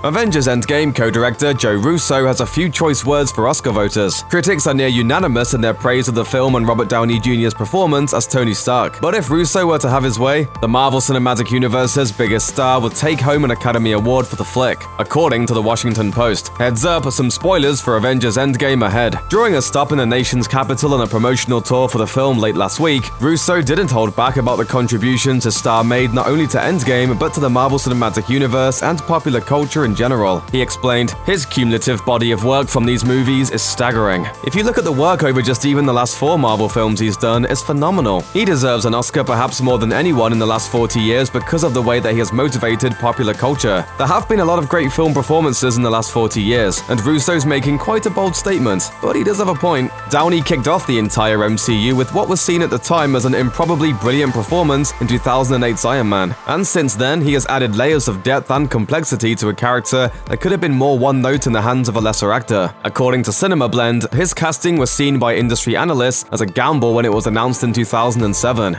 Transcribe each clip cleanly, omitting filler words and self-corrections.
Avengers Endgame co-director Joe Russo has a few choice words for Oscar voters. Critics are near unanimous in their praise of the film and Robert Downey Jr.'s performance as Tony Stark. But if Russo were to have his way, the Marvel Cinematic Universe's biggest star would take home an Academy Award for the flick, according to the Washington Post. Heads up, some spoilers for Avengers Endgame ahead. During a stop in the nation's capital on a promotional tour for the film late last week, Russo didn't hold back about the contributions his star made not only to Endgame but to the Marvel Cinematic Universe and popular culture in general. He explained, "His cumulative body of work from these movies is staggering. If you look at the work over just even the last 4 Marvel films he's done, it's phenomenal. He deserves an Oscar perhaps more than anyone in the last 40 years because of the way that he has motivated popular culture. There have been a lot of great film performances in the last 40 years, and Russo's making quite a bold statement, but he does have a point." Downey kicked off the entire MCU with what was seen at the time as an improbably brilliant performance in 2008's Iron Man, and since then he has added layers of depth and complexity to a character that could have been more one note in the hands of a lesser actor. According to Cinema Blend, his casting was seen by industry analysts as a gamble when it was announced in 2007.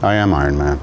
I am Iron Man.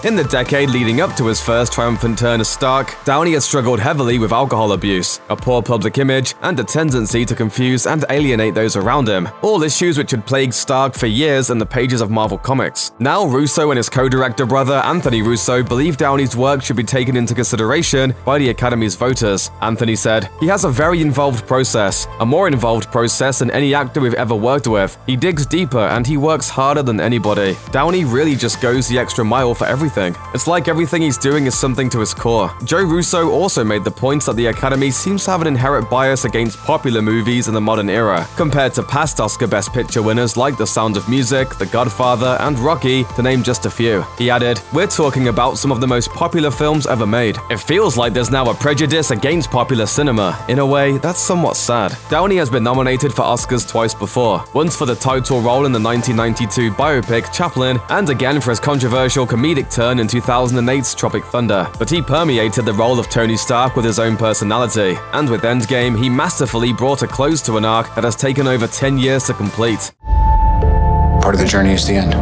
In the decade leading up to his first triumphant turn as Stark, Downey has struggled heavily with alcohol abuse, a poor public image, and a tendency to confuse and alienate those around him, all issues which had plagued Stark for years in the pages of Marvel Comics. Now Russo and his co-director brother Anthony Russo believe Downey's work should be taken into consideration by the Academy's voters. Anthony said, "He has a very involved process, a more involved process than any actor we've ever worked with. He digs deeper and he works harder than anybody. Downey really just goes the extra mile for everything. It's like everything he's doing is something to his core." Joe Russo also made the point that the Academy seems to have an inherent bias against popular movies in the modern era, compared to past Oscar Best Picture winners like The Sound of Music, The Godfather, and Rocky, to name just a few. He added, "We're talking about some of the most popular films ever made. It feels like there's now a prejudice against popular cinema. In a way, that's somewhat sad." Downey has been nominated for Oscars twice before, once for the title role in the 1992 biopic Chaplin, and again for his controversial comedic turn in 2008's Tropic Thunder. But he permeated the role of Tony Stark with his own personality, and with Endgame, he masterfully brought a close to an arc that has taken over 10 years to complete. Part of the journey is the end.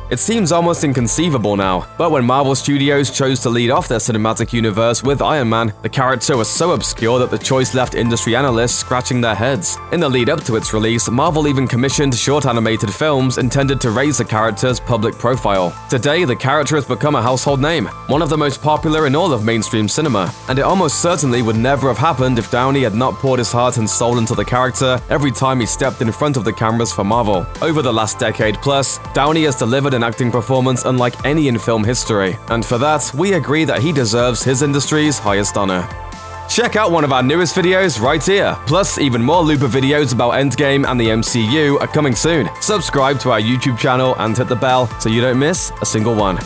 It seems almost inconceivable now, but when Marvel Studios chose to lead off their cinematic universe with Iron Man, the character was so obscure that the choice left industry analysts scratching their heads. In the lead up to its release, Marvel even commissioned short animated films intended to raise the character's public profile. Today, the character has become a household name, one of the most popular in all of mainstream cinema, and it almost certainly would never have happened if Downey had not poured his heart and soul into the character every time he stepped in front of the cameras for Marvel. Over the last decade plus, Downey has delivered an acting performance unlike any in film history, and for that, we agree that he deserves his industry's highest honor. Check out one of our newest videos right here. Plus, even more Looper videos about Endgame and the MCU are coming soon. Subscribe to our YouTube channel and hit the bell so you don't miss a single one.